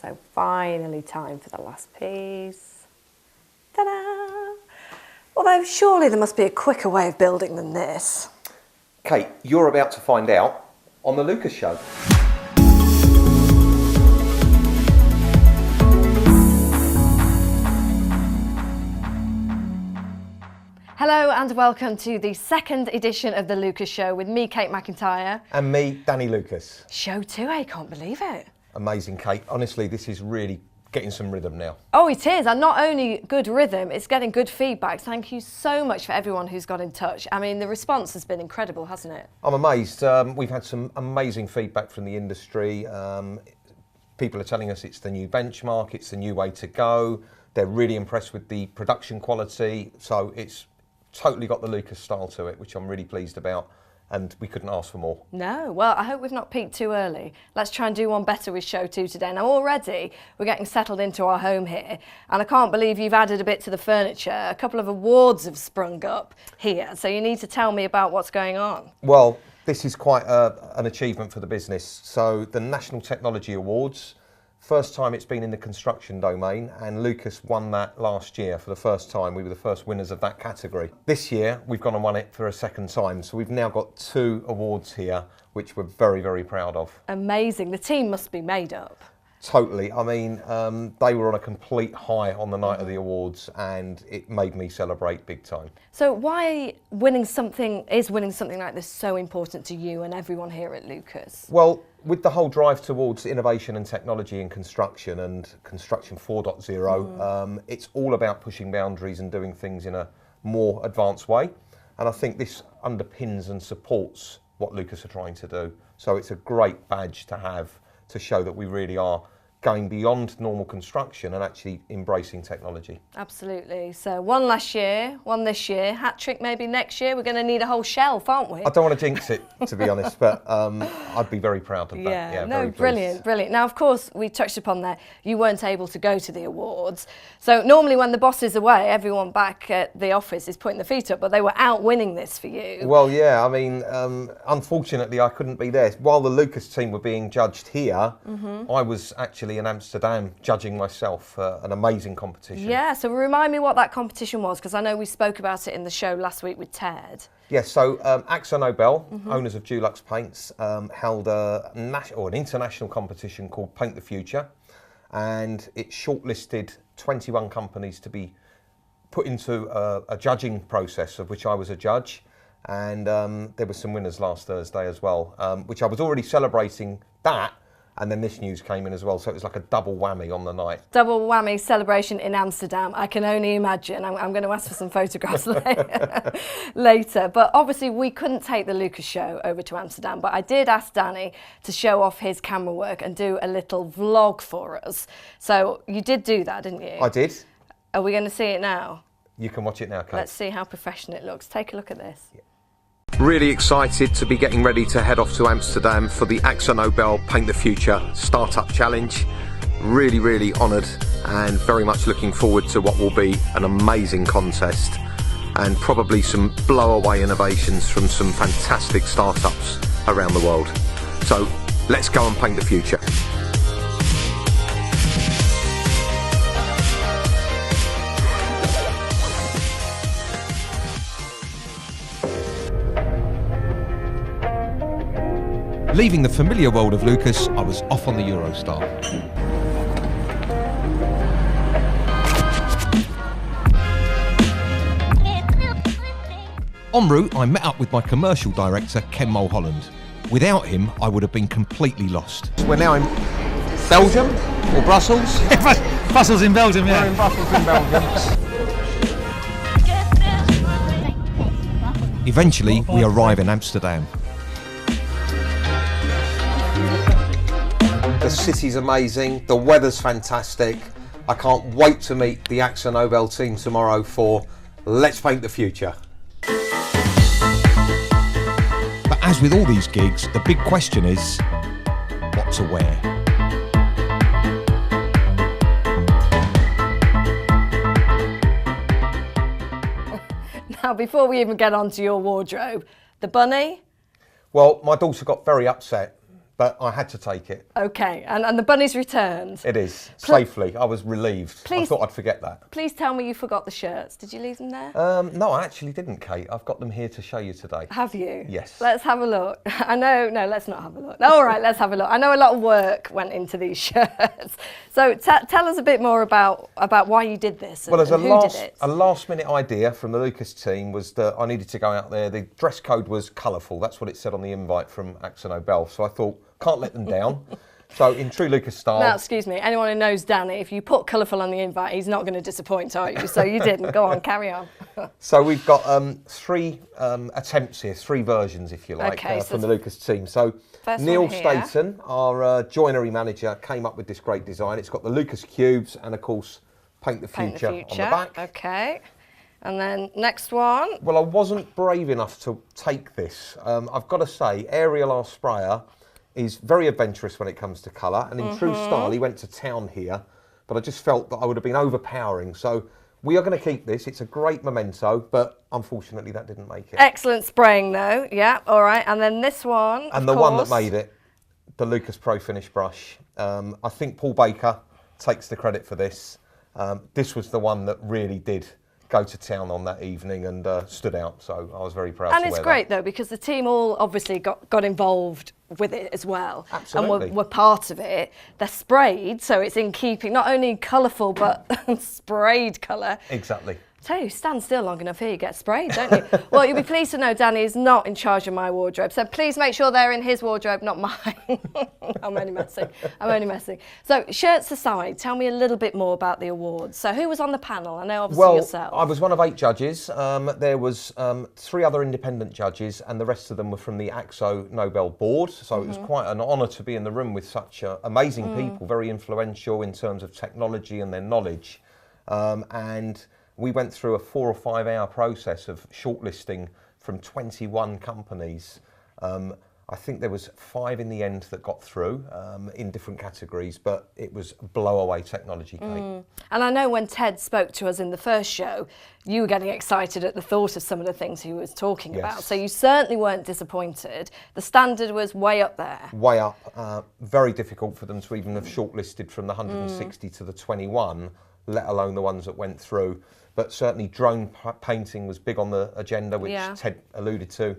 So finally time for the last piece. Ta-da! Although surely there must be a quicker way of building than this. Kate, you're about to find out on the Lucas Show. Hello and welcome to the second edition of the Lucas Show with me, Kate McIntyre. And me, Danny Lucas. Show 2, I can't believe it. Amazing, Kate. Honestly, this is really getting some rhythm now. Oh, it is. And not only good rhythm, it's getting good feedback. Thank you so much for everyone who's got in touch. I mean, the response has been incredible, hasn't it? I'm amazed. We've had some amazing feedback from the industry. People are telling us it's the new benchmark, it's the new way to go. They're really impressed with the production quality. So it's totally got the Lucas style to it, which I'm really pleased about. And we couldn't ask for more. No, well, I hope we've not peaked too early. Let's try and do one better with show 2 today. Now, already we're getting settled into our home here, and I can't believe you've added a bit to the furniture. A couple of awards have sprung up here, so you need to tell me about what's going on. Well, this is quite an achievement for the business. So the National Technology Awards, first time it's been in the construction domain, and Lucas won that last year for the first time. We were the first winners of that category. This year, we've gone and won it for a second time. So we've now got 2 awards here, which we're very, very proud of. Amazing. The team must be made up. Totally. I mean, they were on a complete high on the night of the awards, and it made me celebrate big time. So why winning something like this so important to you and everyone here at Lucas? Well, with the whole drive towards innovation and technology in construction and Construction 4.0, it's all about pushing boundaries and doing things in a more advanced way. And I think this underpins and supports what Lucas are trying to do. So it's a great badge to have to show that we really are going beyond normal construction and actually embracing technology. Absolutely. So one last year, one this year, hat trick maybe next year. We're going to need a whole shelf, aren't we? I don't want to jinx it, to be honest, but I'd be very proud of that. Yeah, no, brilliant, brilliant. Now, of course, we touched upon there, you weren't able to go to the awards. So normally when the boss is away, everyone back at the office is putting their feet up, but they were out winning this for you. Well, yeah, I mean, unfortunately, I couldn't be there. While the Lucas team were being judged here, I was actually in Amsterdam judging myself, an amazing competition. Yeah, so remind me what that competition was, because I know we spoke about it in the show last week with Ted. Yes, so AXA Nobel, owners of Dulux Paints, held an international competition called Paint the Future, and it shortlisted 21 companies to be put into a judging process, of which I was a judge, and there were some winners last Thursday as well, which I was already celebrating that. And then this news came in as well, so it was like a double whammy on the night. Double whammy celebration in Amsterdam. I can only imagine. I'm going to ask for some photographs later. But obviously we couldn't take the Lucas Show over to Amsterdam, but I did ask Danny to show off his camera work and do a little vlog for us. So you did do that, didn't you? I did. Are we going to see it now? You can watch it now, Kate. Let's see how professional it looks. Take a look at this. Yeah. Really excited to be getting ready to head off to Amsterdam for the AXA Nobel Paint the Future Startup Challenge. Really, really honoured and very much looking forward to what will be an amazing contest and probably some blow-away innovations from some fantastic startups around the world. So let's go and paint the future. Leaving the familiar world of Lucas, I was off on the Eurostar. En route, I met up with my commercial director, Ken Mulholland. Without him, I would have been completely lost. We're now in Belgium, or Brussels. Brussels in Belgium, yeah. We're in Brussels in Belgium. Eventually, we arrive in Amsterdam. The city's amazing, the weather's fantastic. I can't wait to meet the AXA Nobel team tomorrow for Let's Paint the Future. But as with all these gigs, the big question is, what to wear? Now, before we even get on to your wardrobe, the bunny? Well, my daughter got very upset but I had to take it. Okay, and the bunny's returned. It is, safely. I was relieved. I Please- thought I'd forget that. Please tell me you forgot the shirts. Did you leave them there? No, I actually didn't, Kate. I've got them here to show you today. Have you? Yes. Let's have a look. I know, no, let's not have a look. All right, let's have a look. I know a lot of work went into these shirts. So tell us a bit more about why you did this and, Well, as and who did it. a last minute idea from the Lucas team was that I needed to go out there. The dress code was colourful. That's what it said on the invite from Axo Nobel. So I thought, can't let them down. So in true Lucas style. Now, excuse me, anyone who knows Danny, if you put colourful on the invite, he's not going to disappoint, are you? So you didn't. Go on, carry on. So we've got three attempts here, three versions, if you like, Okay, so from the Lucas team. So first Neil one here. Staten, our joinery manager, came up with this great design. It's got the Lucas cubes and, of course, Paint the Future, on the back. Okay. And then next one. Well, I wasn't brave enough to take this. I've got to say, Ariel, our sprayer, is very adventurous when it comes to colour, and in true style, he went to town here, but I just felt that I would have been overpowering. So we are going to keep this. It's a great memento, but unfortunately that didn't make it. Excellent spraying though. Yeah, all right. And then this one, And the one that made it, the Lucas Pro Finish brush. I think Paul Baker takes the credit for this. This was the one that really did go to town on that evening and stood out, so I was very proud to wear that. And it's great though, because the team all obviously got involved with it as well. Absolutely. And were part of it. They're sprayed, so it's in keeping, not only colourful, but sprayed colour. Exactly. Tell you, stand still long enough here, you get sprayed, don't you? Well, you'll be pleased to know Danny is not in charge of my wardrobe, so please make sure they're in his wardrobe, not mine. I'm only messing. So, shirts aside, tell me a little bit more about the awards. So, who was on the panel? I know obviously yourself. I was one of 8 judges. There was 3 other independent judges, and the rest of them were from the Axo Nobel board. So it was quite an honour to be in the room with such amazing people, very influential in terms of technology and their knowledge. And we went through a 4 or 5 hour process of shortlisting from 21 companies. I think there was 5 in the end that got through in different categories, but it was blow away technology, Kate. And I know when Ted spoke to us in the first show, you were getting excited at the thought of some of the things he was talking about. So you certainly weren't disappointed. The standard was way up there. Way up. Very difficult for them to even have shortlisted from the 160 to the 21, let alone the ones that went through. But certainly drone painting was big on the agenda, which Ted alluded to.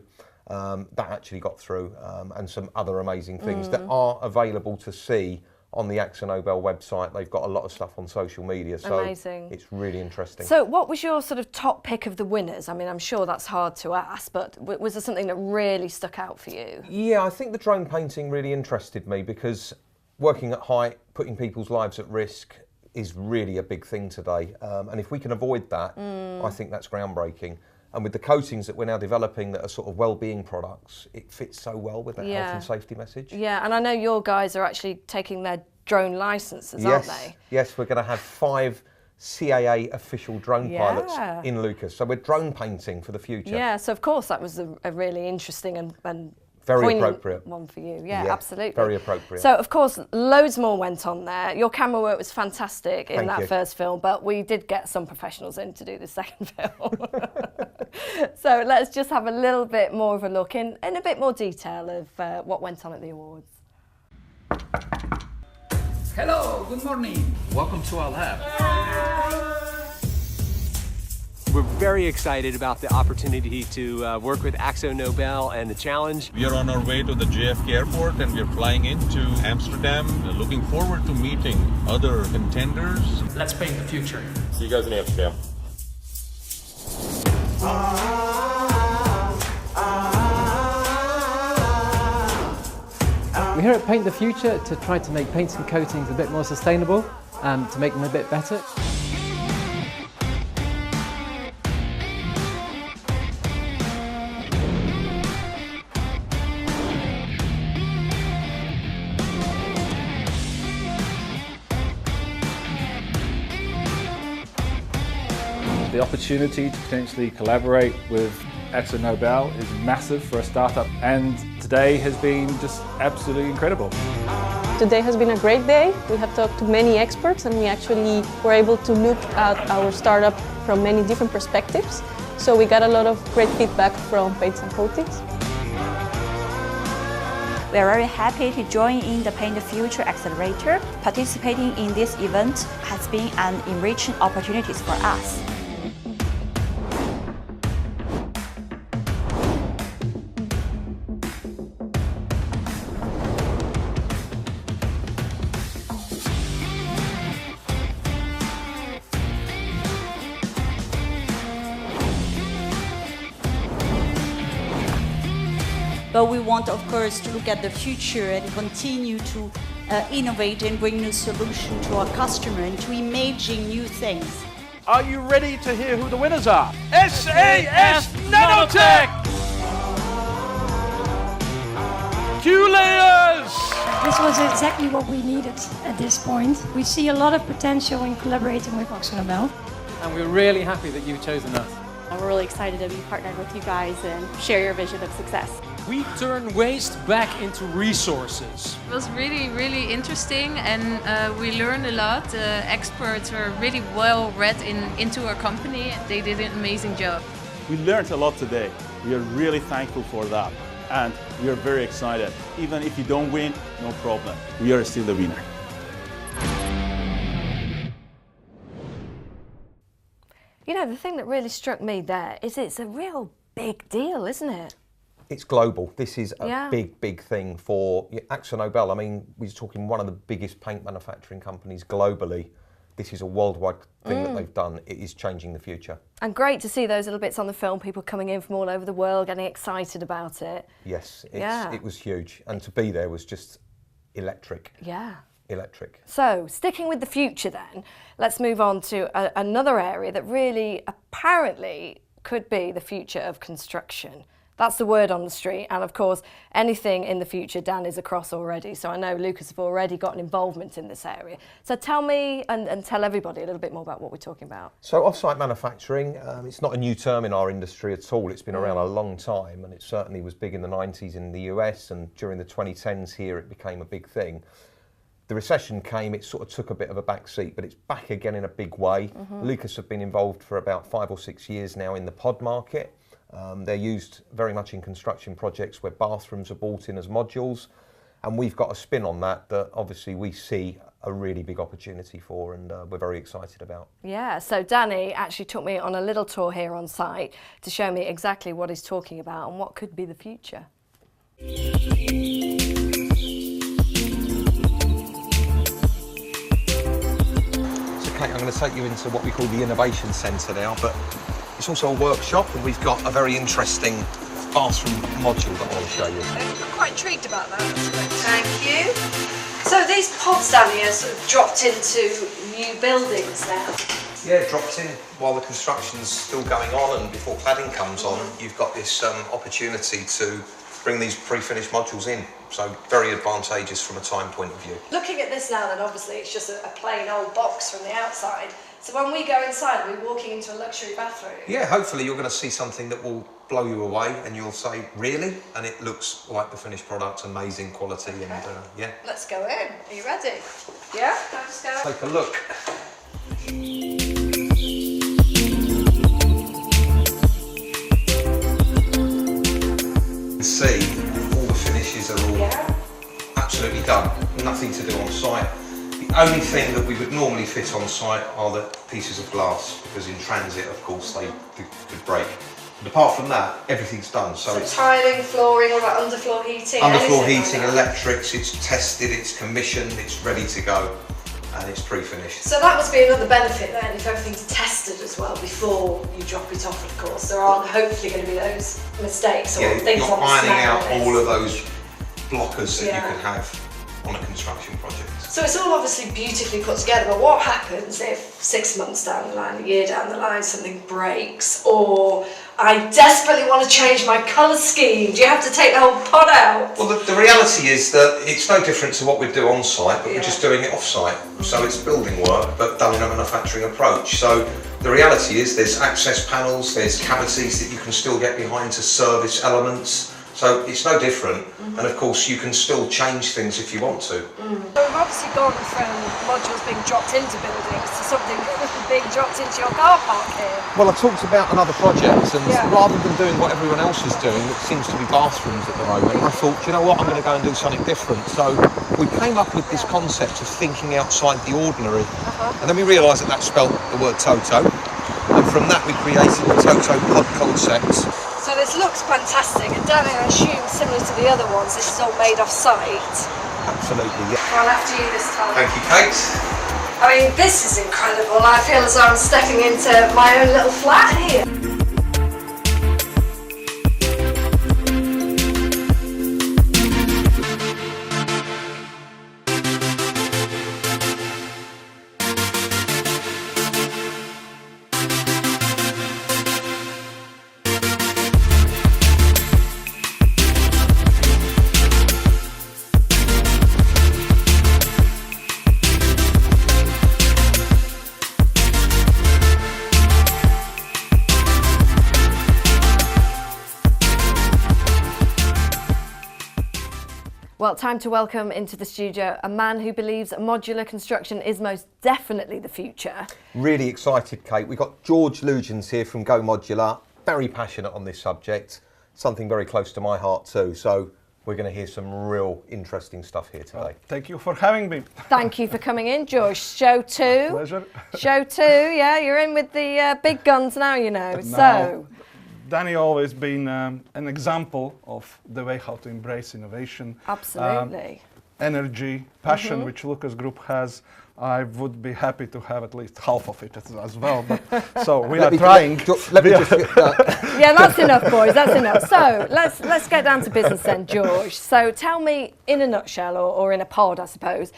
That actually got through, and some other amazing things that are available to see on the Axo Nobel website. They've got a lot of stuff on social media, so Amazing. It's really interesting. So what was your sort of top pick of the winners? I mean, I'm sure that's hard to ask, but was there something that really stuck out for you? Yeah, I think the drone painting really interested me because working at height, putting people's lives at risk is really a big thing today. And if we can avoid that, I think that's groundbreaking. And with the coatings that we're now developing that are sort of well-being products, it fits so well with that health and safety message. Yeah, and I know your guys are actually taking their drone licenses, aren't they? Yes, we're going to have 5 CAA official drone pilots in Lucas. So we're drone painting for the future. Yeah, so of course that was a really interesting and very appropriate one for you. Yeah, absolutely. Very appropriate. So of course loads more went on there. Your camera work was fantastic in that first film, but we did get some professionals in to do the second film. So let's just have a little bit more of a look in a bit more detail of what went on at the awards. Hello, good morning. Welcome to our lab. We're very excited about the opportunity to work with Axo Nobel and the challenge. We are on our way to the JFK airport and we're flying into Amsterdam. Looking forward to meeting other contenders. Let's paint the future. See you guys in Amsterdam. We're here at Paint the Future to try to make paints and coatings a bit more sustainable and to make them a bit better. The opportunity to potentially collaborate with Axo Nobel is massive for a startup, and today has been just absolutely incredible. Today has been a great day. We have talked to many experts and we actually were able to look at our startup from many different perspectives. So we got a lot of great feedback from paints and coatings. We are very happy to join in the Paint the Future Accelerator. Participating in this event has been an enriching opportunity for us. But we want, of course, to look at the future and continue to innovate and bring new solutions to our customer and to imagine new things. Are you ready to hear who the winners are? SAS Nanotech! Q-Layers! This was exactly what we needed at this point. We see a lot of potential in collaborating with AkzoNobel. And we're really happy that you've chosen us. We're really excited to be partnered with you guys and share your vision of success. We turn waste back into resources. It was really, really interesting, and we learned a lot. Experts were really well read into our company. They did an amazing job. We learned a lot today. We are really thankful for that. And we are very excited. Even if you don't win, no problem. We are still the winner. You know, the thing that really struck me there is it's a real big deal, isn't it? It's global. This is a big thing for AkzoNobel. I mean, we're talking one of the biggest paint manufacturing companies globally. This is a worldwide thing that they've done. It is changing the future. And great to see those little bits on the film, people coming in from all over the world, getting excited about it. Yes, it was huge. And to be there was just electric. Yeah. Electric. So, sticking with the future then, let's move on to another area that really apparently could be the future of construction. That's the word on the street, and of course, anything in the future, Dan is across already, so I know Lucas have already got an involvement in this area. So tell me and tell everybody a little bit more about what we're talking about. So offsite manufacturing, it's not a new term in our industry at all. It's been around a long time, and it certainly was big in the 90s in the US, and during the 2010s here it became a big thing. The recession came, it sort of took a bit of a back seat, but it's back again in a big way. Lucas have been involved for about 5 or 6 years now in the pod market. They're used very much in construction projects where bathrooms are bought in as modules, and we've got a spin on that obviously we see a really big opportunity for, and we're very excited about. Yeah, so Danny actually took me on a little tour here on site to show me exactly what he's talking about and what could be the future. Kate, I'm going to take you into what we call the Innovation Centre now, but it's also a workshop, and we've got a very interesting bathroom module that I want to show you. I'm quite intrigued about that. Thank you. So these pods down here sort of dropped into new buildings now? Yeah, dropped in while the construction's still going on, and before cladding comes on, you've got this opportunity to bring these pre-finished modules in. So very advantageous from a time point of view. Looking at this now then, obviously it's just a plain old box from the outside. So when we go inside, are we walking into a luxury bathroom? Yeah, hopefully you're going to see something that will blow you away and you'll say, really? And it looks like the finished product, amazing quality, and yeah. Let's go in. Are you ready? Yeah? Can I just go? Take a look. See, all the finishes are all absolutely done. Nothing to do on site. The only thing that we would normally fit on site are the pieces of glass, because in transit, of course, they could break. But apart from that, everything's done. So it's tiling, flooring, all that underfloor heating. Underfloor heating, electrics. It's tested, it's commissioned, it's ready to go, and it's pre-finished. So that must be another benefit then, if everything's tested as well before you drop it off, of course. There aren't hopefully going to be those mistakes or things on the ironing out list. all of those blockers that you can have on a construction project. So it's all obviously beautifully put together, but what happens if 6 months down the line, a year down the line, something breaks, or I desperately want to change my colour scheme? Do you have to take the whole pod out? Well, the reality is that it's no different to what we do on site, but we're just doing it off site. So it's building work, but done in a manufacturing approach. So the reality is there's access panels, there's cavities that you can still get behind to service elements. So it's no different, and of course you can still change things if you want to. So we've obviously gone from modules being dropped into buildings to something being dropped into your car park here. Well, I talked about another project, and rather than doing what everyone else is doing, that seems to be bathrooms at the moment, I thought, you know what, I'm going to go and do something different. So we came up with this concept of thinking outside the ordinary, and then we realised that spelt the word Toto, and from that we created the Toto Pod concept. So this looks fantastic, and Danny, I assume similar to the other ones, this is all made off-site. Absolutely, yeah. Well, after you this time. Thank you, Kate. I mean, this is incredible. I feel as though I'm stepping into my own little flat here. Well, time to welcome into the studio a man who believes modular construction is most definitely the future. Really excited, Kate. We've got George Lugens here from Go Modular, very passionate on this subject, something very close to my heart too. So we're going to hear some real interesting stuff here today. Thank you for having me. Thank you for coming in, George. Show 2. Pleasure. Show 2, yeah, you're in with the big guns now, you know. So Danny always been an example of the way how to embrace innovation. Absolutely. Energy, passion, which Lucas Group has. I would be happy to have at least half of it as well. But so we are trying. Yeah, that's enough, boys. That's enough. So let's get down to business then, George. So tell me, in a nutshell, or in a pod, I suppose,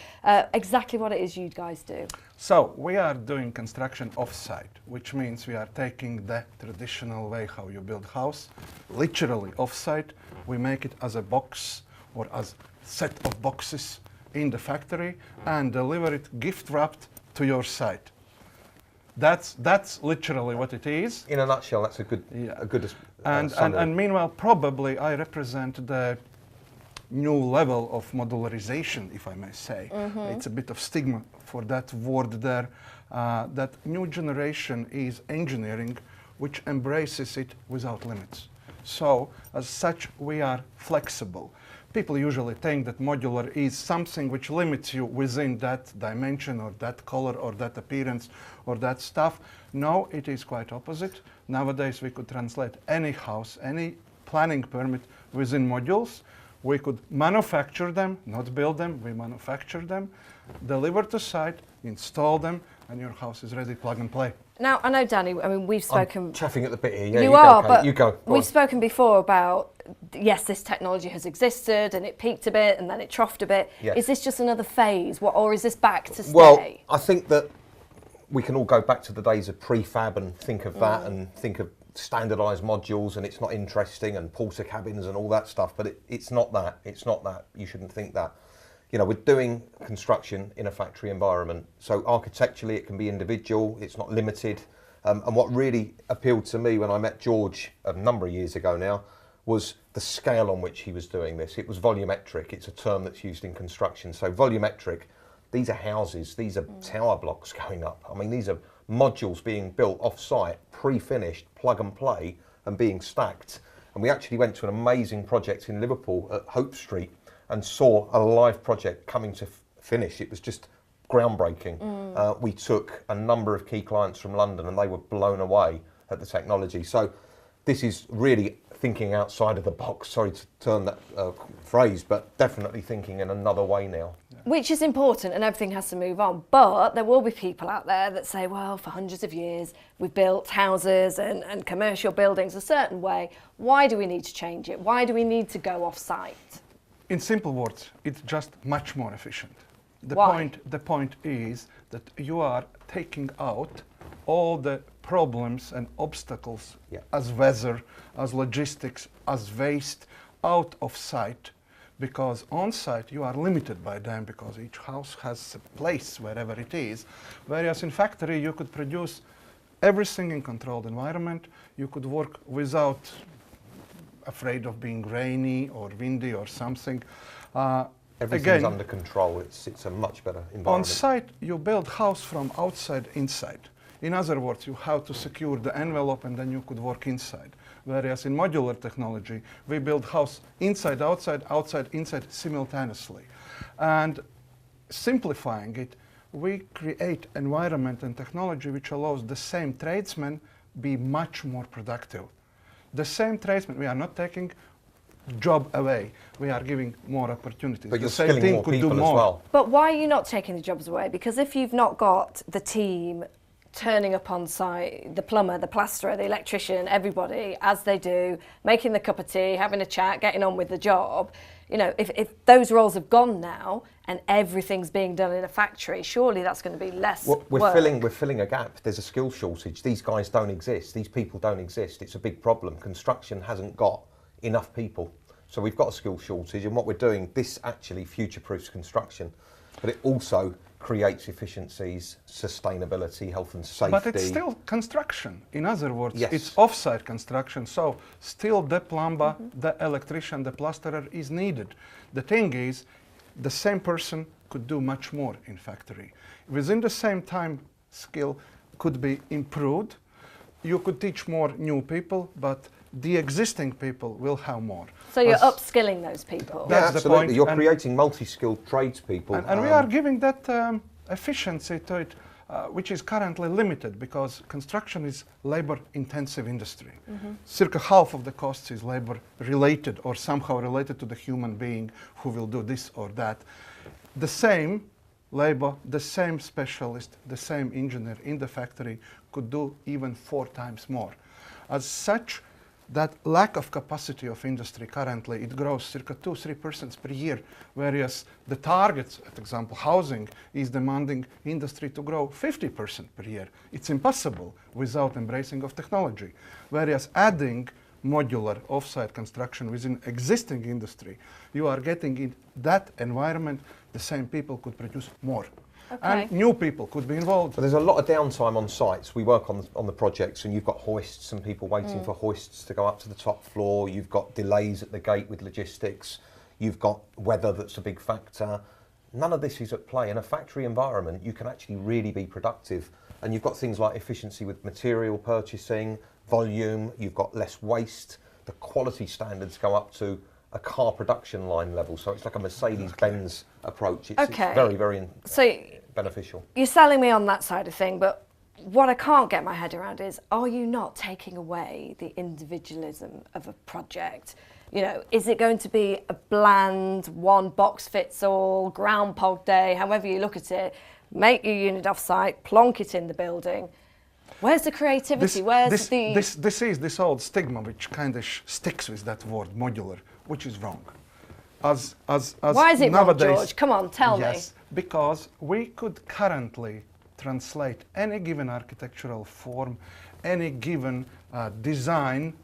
exactly what it is you guys do. So we are doing construction off-site, which means we are taking the traditional way how you build house, literally off-site. We make it as a box or as set of boxes in the factory and deliver it gift wrapped to your site. That's literally what it is. In a nutshell, that's a good and meanwhile, probably I represent the new level of modularization, if I may say. It's a bit of stigma for that word there. That new generation is engineering which embraces it without limits. So as such, we are flexible. People usually think that modular is something which limits you within that dimension or that color or that appearance or that stuff. No, it is quite opposite. Nowadays we could translate any house, any planning permit within modules. We could manufacture them, not build them, we manufacture them, deliver to site, install them, and your house is ready, plug and play. Now, I know, Danny, I mean, we've spoken... I'm chaffing at the bit here. Yeah, you are, go, but you go. We've spoken before about, yes, this technology has existed and it peaked a bit and then it troughed a bit. Yes. Is this just another phase, or is this back to stay? Well, I think that we can all go back to the days of prefab and think of that and think of standardised modules, and it's not interesting, and porter cabins and all that stuff, but it's not that. It's not that. You shouldn't think that. You know, we're doing construction in a factory environment, so architecturally it can be individual, it's not limited. And what really appealed to me when I met George a number of years ago now was the scale on which he was doing this. It was volumetric. It's a term that's used in construction. So volumetric, these are houses, these are tower blocks going up. I mean, these are modules being built off-site, pre-finished, plug and play, and being stacked. And we actually went to an amazing project in Liverpool at Hope Street and saw a live project coming to finish. It was just groundbreaking. We took a number of key clients from London and they were blown away at the technology. So this is really thinking outside of the box. Sorry to turn that phrase, but definitely thinking in another way now. Which is important, and everything has to move on. But there will be people out there that say, well, for hundreds of years, we've built houses and commercial buildings a certain way. Why do we need to change it? Why do we need to go off-site? In simple words, it's just much more efficient. The point is that you are taking out all the problems and obstacles as weather, as logistics, as waste out of site, because on site you are limited by them because each house has a place wherever it is, whereas in factory you could produce everything in controlled environment, you could work without afraid of being rainy or windy or something. Everything's under control. It's a much better environment. On site, you build house from outside inside. In other words, you have to secure the envelope and then you could work inside. Whereas in modular technology, we build house inside, outside, outside, inside simultaneously. And simplifying it, we create environment and technology which allows the same tradesman be much more productive. The same tradesman, we are not taking job away, we are giving more opportunities. But you're the same skilling team more could people do as more. well. But why are you not taking the jobs away? Because if you've not got the team turning up on site, the plumber, the plasterer, the electrician, everybody, as they do, making the cup of tea, having a chat, getting on with the job, you know, if those roles have gone now and everything's being done in a factory, surely that's going to be less work. We're filling a gap. There's a skill shortage. These guys don't exist. These people don't exist. It's a big problem. Construction hasn't got enough people. So we've got a skill shortage, and what we're doing, this actually future-proofs construction, but it also creates efficiencies, sustainability, health and safety. But it's still construction. In other words, yes. It's offsite construction, so still the plumber, the electrician, the plasterer is needed. The thing is, the same person could do much more in factory. Within the same time, skill could be improved. You could teach more new people, but the existing people will have more. So you're upskilling those people. Yeah, That's absolutely. the point. You're creating multi-skilled tradespeople. And we are giving that efficiency to it, which is currently limited because construction is labor-intensive industry. Circa half of the costs is labor-related or somehow related to the human being who will do this or that. The same labor, the same specialist, the same engineer in the factory could do even 4 times more. As such, that lack of capacity of industry currently, it grows circa 2-3% per year, whereas the targets, for example, housing, is demanding industry to grow 50% per year. It's impossible without embracing of technology. Whereas adding modular offsite construction within existing industry, you are getting in that environment, the same people could produce more. Okay. And new people could be involved. But there's a lot of downtime on sites. We work on the projects, and you've got hoists and people waiting for hoists to go up to the top floor. You've got delays at the gate with logistics. You've got weather that's a big factor. None of this is at play. In a factory environment, you can actually really be productive. And you've got things like efficiency with material purchasing, volume, you've got less waste. The quality standards go up to a car production line level. So it's like a Mercedes-Benz approach. It's very, very beneficial. You're selling me on that side of thing, but what I can't get my head around is, are you not taking away the individualism of a project? You know, is it going to be a bland, one box fits all, Groundhog Day, however you look at it, make your unit off-site, plonk it in the building? Where's the creativity? This is this old stigma which kind of sticks with that word, modular, which is wrong. As Why is it nowadays, wrong, George? Come on, tell me. Because we could currently translate any given architectural form, any given design,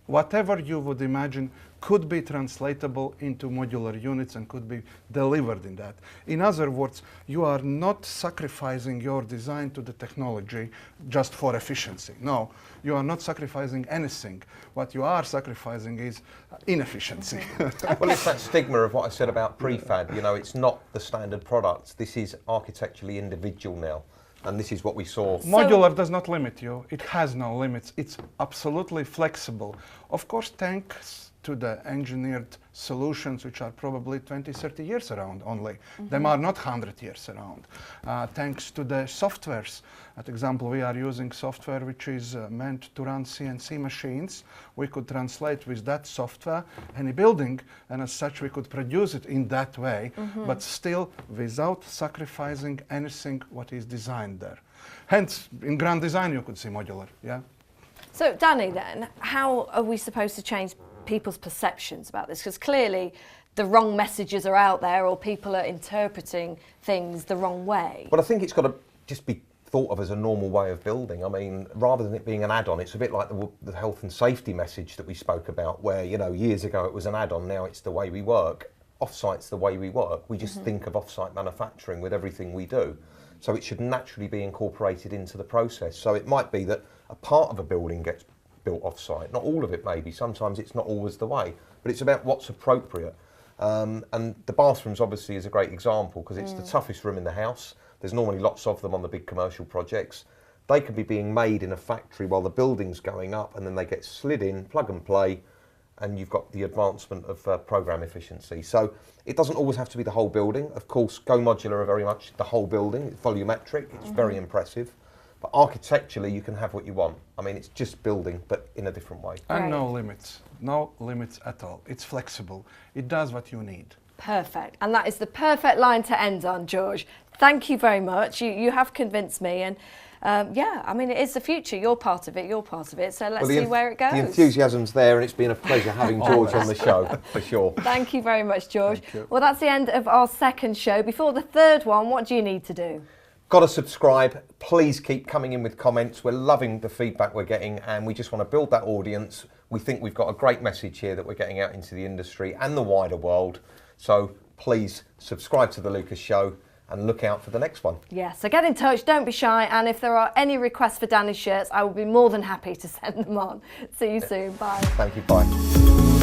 whatever you would imagine could be translatable into modular units and could be delivered in that. In other words, you are not sacrificing your design to the technology just for efficiency. No, you are not sacrificing anything. What you are sacrificing is inefficiency. Well, it's that stigma of what I said about prefab. You know, it's not the standard product. This is architecturally individual now. And this is what we saw. Modular does not limit you. It has no limits. It's absolutely flexible. Of course, thanks to the engineered solutions, which are probably 20, 30 years around only. Them are not 100 years around. Thanks to the softwares. For example, we are using software which is meant to run CNC machines. We could translate with that software any building, and as such we could produce it in that way, but still without sacrificing anything what is designed there. Hence, in grand design you could see modular, yeah? So, Danny, then, how are we supposed to change people's perceptions about this? Because clearly the wrong messages are out there, or people are interpreting things the wrong way. But I think it's got to just be thought of as a normal way of building. I mean, rather than it being an add-on, it's a bit like the health and safety message that we spoke about, where, you know, years ago it was an add-on, now it's the way we work. Off-site's the way we work. We just think of off-site manufacturing with everything we do. So it should naturally be incorporated into the process. So it might be that a part of a building gets built off-site. Not all of it maybe, sometimes it's not always the way, but it's about what's appropriate. And the bathrooms obviously is a great example because it's the toughest room in the house. There's normally lots of them on the big commercial projects. They can be being made in a factory while the building's going up, and then they get slid in, plug and play, and you've got the advancement of program efficiency. So it doesn't always have to be the whole building. Of course, Go Modular are very much the whole building. It's volumetric, it's very impressive. But architecturally, you can have what you want. I mean, it's just building, but in a different way. And no limits at all. It's flexible. It does what you need. Perfect. And that is the perfect line to end on, George. Thank you very much. You have convinced me. And yeah, I mean, it is the future. You're part of it. So let's see where it goes. The enthusiasm's there, and it's been a pleasure having George on the show, for sure. Thank you very much, George. Well, that's the end of our second show. Before the third one, what do you need to do? Got to subscribe. Please keep coming in with comments. We're loving the feedback we're getting, and we just want to build that audience. We think we've got a great message here that we're getting out into the industry and the wider world. So please subscribe to The Lucas Show and look out for the next one. Yeah, so get in touch, don't be shy, and if there are any requests for Danny's shirts, I will be more than happy to send them on. See you soon, bye. Thank you, bye.